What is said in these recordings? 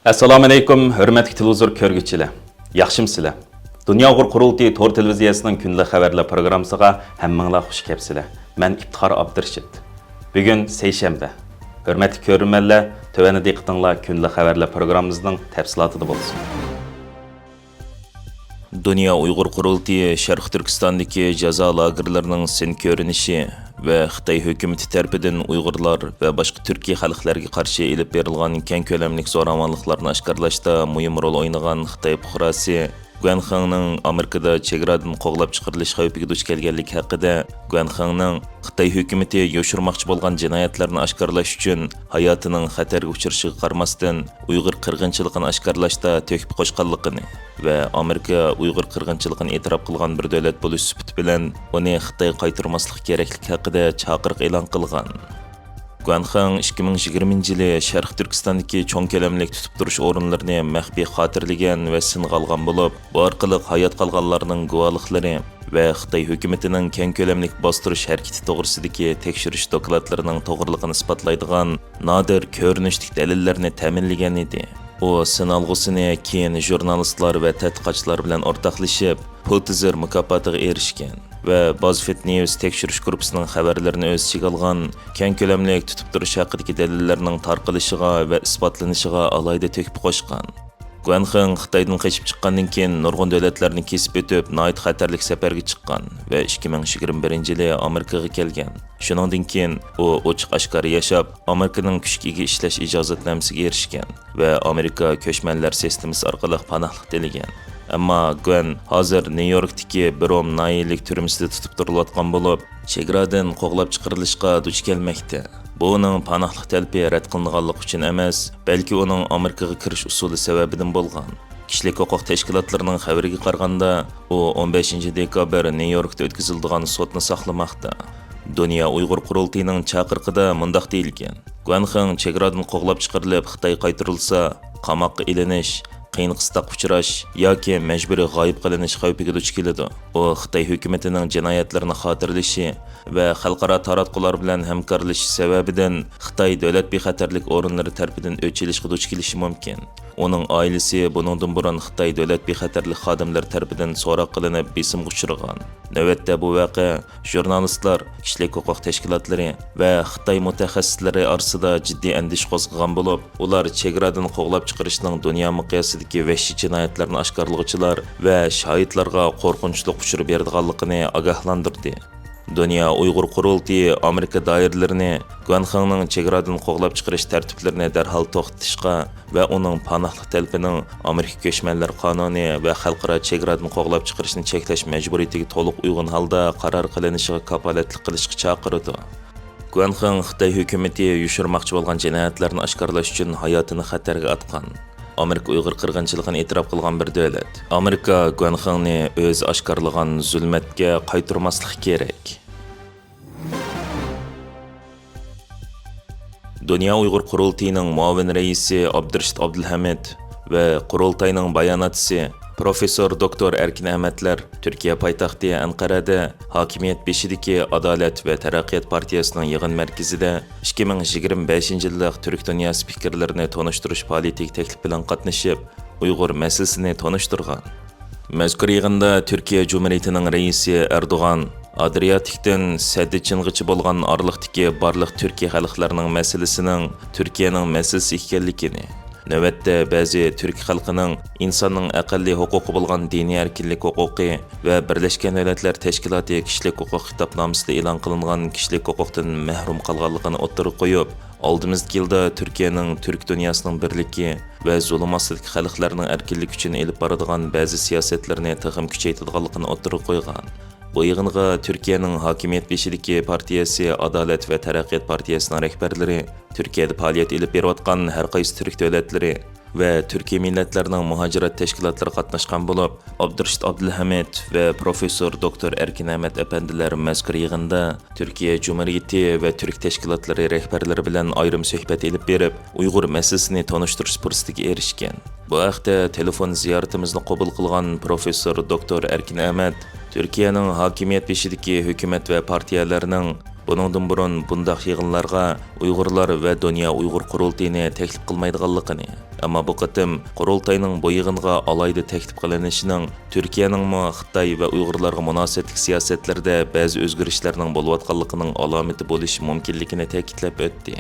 Assalomu alaykum, hurmatli televizor ko'rguvchilar. Yaxshimsizlar? Dunyo qurultiyi Tor televiziyasining kunlik xabarlar programmasiga hammanglar xush kelibsizlar. Men İftixor Abdurashid. Bugun seshanba. Hurmatli ko'ruvchilar, tövani diqqatinglar kunlik xabarlar programmamizning tafsilotida bo'lsin. Dünya Uyghur Qurultiyi Sharq Turkistondagi jazo lagerlarining sin ko'rinishi va Xitoy hukumati tarafidan Uyg'urlar va boshqa Turkiy xalqlarga qarshi elib berilgan keng ko'lamli zo'ravonliklarni oshkorlashda muhim rol o'ynagan Xitoy fuqarosi Guanxangning Amerikada chegaradan qo'g'lab chiqarilish xavfiga duch kelganligi haqida Guanxangning Xitoy hukumati yoshirmoqchi bo'lgan jinoyatlarni oshkorlash uchun hayotining xatarga uchrashiga qaramasdan Uyg'ur qirg'inchiligini oshkorlashda to'kib qo'shganligini va Amerika Uyg'ur qirg'inchiligini e'tirof qilgan bir davlat bo'lish sifati bilan uni Xitoy qaytarmaslik kerakligi haqida chaqiriq e'lon qilgan. Guanxang 2020-yili Sharq Turkistondagi cho'ng ko'lamli tutib turish o'rinlarini maxfiy xotirlagan va singa olgan bo'lib, bu orqali hayot qolganlarning guvohliklari va Xitoy hukumatining keng ko'lamli bostirish harakati to'g'risidagi tekshirish dokladlarining to'g'riligini isbotlaydigan nodir ko'rinishlik dalillarni ta'minlagan edi. U sinalg'usini keyin jurnalistlar va tadqiqotchilar bilan o'rtoqlashib, Pulitzer mukofotiga erishgan va Buzzfeed News tekshirish guruhining xabarlarini o'z ichiga olgan keng ko'lamli tutib turish haqidagi dalillarning tarqalishiga va isbotlanishiga alohida to'kib qo'shgan. Guanxang Xitoydan qochib chiqqandan keyin nurg'un davlatlarni kesib o'tib, nihoyat xatarlik safarga chiqqan va 2021-yili Amerikaga kelgan. Shuningdan keyin u ochiq-oshkor yashab, Amerikaning kuchga ishlash ijozatnomasiga erishgan va Amerika ko'chmanlar sistemasi orqali panohlik tilagan. Ammo Guan hozir Nyu-Yorkdagi Brom Naylik turmasida tutib turilayotgan bo'lib, chegaradan qo'g'lab chiqarilishga duch kelmoqda. Bu uning panohlik talbi rad qilinganligi uchun emas, balki uning Amerikaga kirish usuli sababidan bo'lgan. Kishilik huquq tashkilotlarining xabariga qaraganda, u 15-dekabr Nyu-Yorkda o'tkaziladigan sudni saqlamoqda. Dünya Uyghur Qurultiyining chaqiriqida mundaq deyilgan: Guanxang chegaradan qo'g'lab chiqarilib, Xitoy qaytarilsa, qamoqqa ilinish, qiyin qistoq uchrash yoki majburiy g'oyib qilinish xavfiga duch keladi. U Xitoy hukumatining jinoyatlarini xotirlashi va xalqaro taratqular bilan hamkorlashish sababidan Xitoy davlat bexatarlik o'rinlari tarafidan o'chirishga duch kelishi mumkin. Uning oilasi buningdan burun Xitoy davlat bexatarlik xodimlari tarafidan so'roq qilinib besimga uchragan. Navbatda bu voqea jurnalistlar, kishilik huquq tashkilotlari va Xitoy mutaxassislari orasida jiddiy andish qo'zg'agan bo'lib, ular chegaradan qo'g'lab chiqarishning dunyo miqyosidagi vahshiy jinoyatlarni oshkorlovchilar va shohidlarga qo'rqinchli uchur berdiganligini ogohlantirdi. Dünya Uyghur Qurultiyi Amerika doiralarini Guanxangning chegaradan qo'g'lab chiqarish tartiblarini darhol to'xtatishga va uning panohlik talbining Amerika ko'chmanlar qonuni va xalqaro chegaradan qo'g'lab chiqarishni cheklash majburiyatiga to'liq uyg'un holda qaror qilinishiga kafolatlik qilishga chaqirdi. Guanxang Xitoy hukumati yushirmoqchi bo'lgan jinoyatlarni oshkorlash uchun hayotini xatarga atgan. Amerika Uyg'ur qirg'inchiligini e'tirof qilgan bir davlat. Amerika Guanxangni o'z oshkorlagan zulmatga qaytarmaslik kerak. Dünya Uyghur Qurultiyining muavin raisi Abdurashid Abdulhamid va qurultayning bayonotchisi Professor Doktor Erkin Ahmadlar Turkiya poytaxti Anqarada hokimiyat beshidagi Adolat va Taraqqiyot partiyasining yig'in markazida 2025-yillik Turk dunyosi fikrlarini tonishtirish faoliyatiga taklif bilan qatnashib, Uyg'ur masalasini tonishtirgan. Mazkur yig'inda Turkiya Cumhuriyatining raisi Erdo'g'an Adriatikdan Sadichingacha bo'lgan oraliqdagi barliq Turkiya xalqlarining masalasining Turkiyaning masalasi ekanligini, navbatda ba'zi Turk xalqining insonning aqalli huquqi bo'lgan diniy erkinlik huquqi va Birlashgan Davlatlar Tashkiloti kishilik huquq xitobnomasida e'lon qilingan kishilik huquqdan mahrum qolganligini o'ttirib qo'yib, oldimizda yilda Turkiyaning Turk dunyosining birligi va zulm ostidagi xalqlarning erkinlik uchun elib boradigan ba'zi siyosatlarni taqim kuchaytirganligini o'ttirib qo'ygan. Bu yig'inga Turkiyaning hokimiyat beshidagi partiyasi Adolat va Taraqqiyot partiyasining rahbarlari, Turkiyada faoliyat elib berayotgan har qaysi turk davlatlari va Turkiya millatlarining muhojirat tashkilotlari qatnashgan bo'lib, Abdurashid Abdulhamid va Professor Doktor Erkin Ahmad apandilar mazkur yig'inda Turkiya Cumhuriyati va turk tashkilotlari rahbarlari bilan ayrim suhbat elib berib, Uyg'ur masalasini tonishtirish fursatiga erishgan. Bu haqda telefon ziyoratimizni qabul qilgan Professor Doktor Erkin Ahmad Turkiyaning hokimiyat beshidagi hukumat va partiyalarining Buningdan burun bundaq yig'inlarga Uyg'urlar va Dunyo Uyg'ur qurultayini taklif qilmaydiganligini, ammo bu qatim qurultayning bu yig'inga alayda taklif qilinishining Turkiyaning Xitoy va Uyg'urlarga munosabatli siyosatlarda ba'zi o'zgarishlarning bo'layotganligining alomati bo'lishi mumkinligini ta'kidlab o'tdi.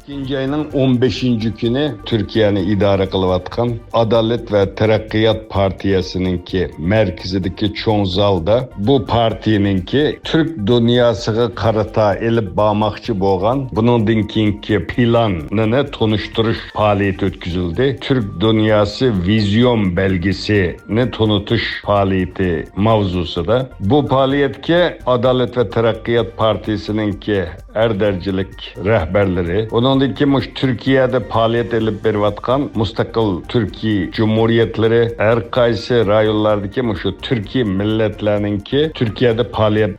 İkinci ayının 15. günü Türkiye'ni idare kılıvatkan Adalet ve Terakkiyat Partiyası'nınki merkezideki çoğun zalda bu partininki Türk dünyasıga karata elip bağmakçı boğan bunun dinkinki planını tonuşturuş faaliyeti ötküzüldü. Türk dünyası vizyon belgesini tonutuş faaliyeti mavzusu da. Bu faaliyetke Adalet ve Terakkiyat Partiyası'nınki erdercilik rehberleri, onundaki Türkiye'de faaliyet elip berivatkan mustakil Türkiye Cumhuriyetleri her kaysi rayonlardaki şu Türkiye milletlerinin Türkiye'de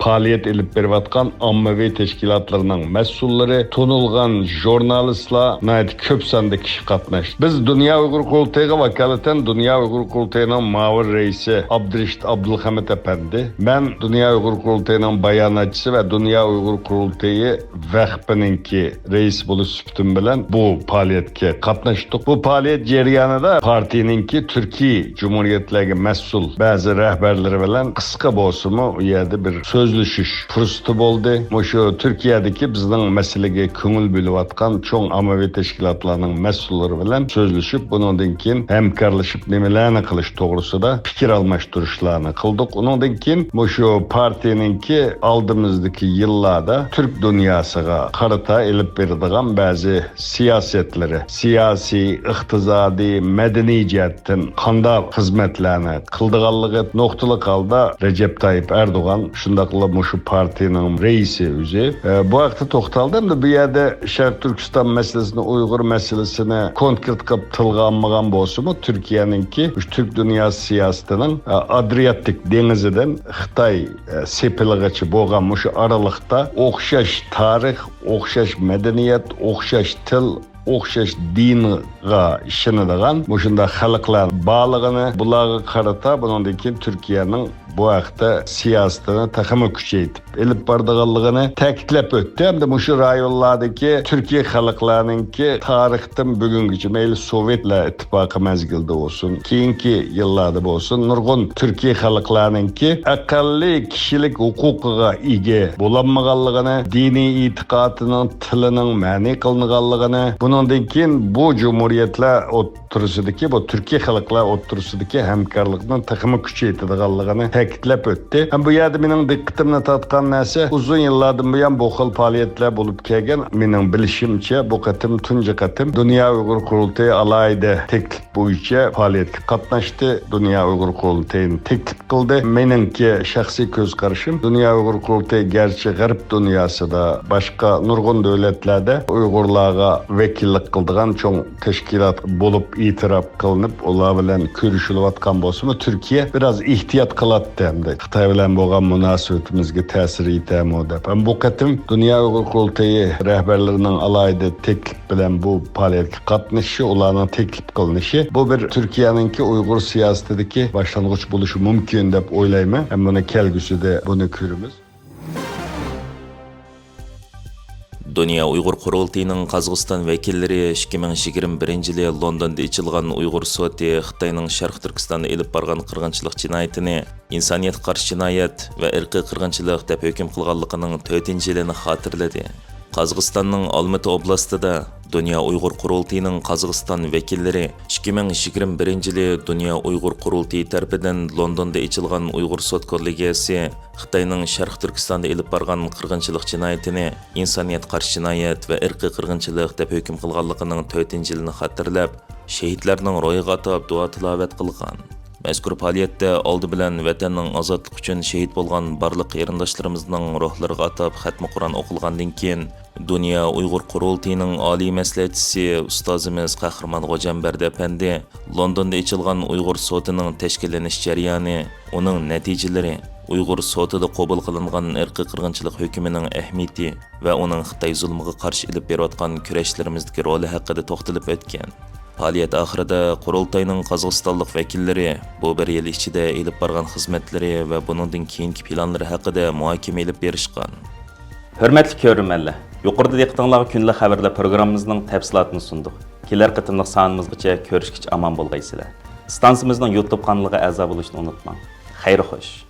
faaliyet elip berivatkan ammavi teşkilatlarının mesulları, tonulgan jurnalistler, nayet köp sanda kişi katnaştı. Biz Dünya Uygur Kurultayı'na vakaleten Dünya Uygur Kurultayı'nın mavur reisi Abdülreşit Abdülhamit Efendi, ben Dünya Uygur Kurultayı'nın bayanatçısı ve Dünya Uygur Kurultayı Vehbininki reis buluş süptüm bilen bu faaliyetke katnaştık. Bu faaliyet ceryanında partininki Türkiye Cumhuriyetlerine mesul bazı rehberleri bilen kıska bozumu yerde bir sözleşiş fırsatı oldu. Şu Türkiye'deki bizden meselege köngül bölüvatkan çoğun amavi teşkilatlarının mesulları bilen sözleşip bunun kin hemkarlaşıp nemelerini kılış doğrusu da fikir almıştırışlarını kıldık. Onun kin şu partininki aldığımızdaki yıllarda Türk dünyasıga karata elip berdiğen bazı siyasetleri, siyasi, iqtisadi, medeni cihetten kanda hizmetlerini kıldığanlığı noktalı kaldı Recep Tayyip Erdoğan şundakla şu partinin reisi üzü. Bu akta toxtaldım da bir yerde Şarkı Türkistan meselesini, Uygur meselesini konkret kıp tılganmağın bozumu Türkiye'ninki Türk dünyası siyasetinin Adriyatik deniziden Xitay sepilgıçı boğan şu aralıkta okşaş tarih, okşaş medeniyet, okşaş til, okşaş dinga işinadigan mushunda xalqlar bağlığını bulağı karata bunundaki Türkiye'nin bu haqda siyasetini taxımı küçeytip elip bardığanlığını ta'kidlab o'tdi. Hem de mushu rayonlardaki Türkiye xalqlarınınki tarixdan bugünküçe meyli Sovetler ittifaqı mezgilde olsun, keyinki yıllarda olsun, nurgun Türkiye xalqlarınınki aqalli kişilik hukukiga ega bolanmaganlığını, dini itiqatının, tilinin ma'ni qilinganlığını, bunundan keyin bu cumhuriyetler o'ttirisidagi, bu Türkiye xalqlar o'ttirisidagi hamkorlikni taxımı küçeytadiganlığını ta'kidlab o'tdi. Hem bu yerda mening diqqatimni tortgan narsa uzun yillardan buyon bu xil faoliyatlar bo'lib kelgan. Mening bilishimcha bu qatim tunji qatim Dünya Uygur Kurultayı alayda teklif bo'yicha faoliyatga qatnashdi. Dünya Uygur Kurultayı'ni teklif qildi. Meningki shaxsiy ko'z qarashim Dünya Uygur Kurultayı gerçi g'arb dunyosida boshqa nurg'un davlatlarda Uyg'urlarga vakillik qildigan cho'ng tashkilot bo'lib e'tirof qilinib, ular bilan ko'rishilayotgan bo'lsa-mu, Turkiya biraz ehtiyot qilatdi hamda Xitoy bilan bo'lgan munosabatimizga ta'sir etami deb. Ham bu qatim Dünya Uygur Kurultayı rehberlerining alayda teklif bilan bu faoliyatga qatnashishi, ularning teklif qilinishi bu bir Turkiyaninki Uyg'ur siyosetidagi boshlang'ich bo'lishi mumkin deb o'ylayman. Ham buni kelgusida buni ko'ramiz. Dünya Uyghur Qurultayı'nın Qazaqstan vekilleri 2021-yili Londonda içilgan Uyghur soti Xitayning Sharq Turkistonda elib bargan qirg'inchilik jinoyatini insoniyatga qarshi jinoyat va irqiy qirg'inchilik deb hukm qilganligining 4-yilini xotirladi. Qazaqstanning Olmaota oblastida Dünya Uyghur Qurultayı'nın Qazaqstan vekilleri 2021-yili Dünya Uyghur Qurultayı tarafidan Londonda içilgan Uyghur sot kollegiyasi Xitayning Sharq Turkistonda elib bargan qirg'inchilik jinoyatini insoniyatga qarshi jinoyat va irqiy qirg'inchilik deb hukm qilganligining 4-yilini xotirlab, shahidlarning ro'yiga atab duo tilovat qilgan. Mazkur faoliyatda oldi bilan vatanning ozodlik uchun shahid bo'lgan barliq qarindoshlarimizning ruhlariga atab xatmi Qur'on o'qilgandan keyin Dünya Uyghur Qurultayı'nın oliy maslahatchisi ustozimiz Qahramon G'ojambardi apandi Londonda içilgan Uyghur sotining tashkillanish jarayoni, uning natijalari, Uyghur sotida qabul qilingan irqiy qirg'inchilik hukmining ahamiyati va uning Xitoy zulmiga qarshi ilib berayotgan kurashlarimizdagi roli haqida to'xtalib o'tgan. Faoliyat oxirida Qurultayning Qozog'istonlik vakillari bu bir yil ichida elib borgan xizmatlari va buningdan keyingi planlari haqida muhokama elib berishgan. Hörmətli görürmənlər, yuqorida diqqətinizə günlük xəbərlər proqramımızın təfsilatını sunduq. Kelər qıtımlıq sanımızgacha görüşkiç aman bolğaysızlar. Stansiyamızın YouTube kanalına əza oluşni unutmang. Xeyr xoş.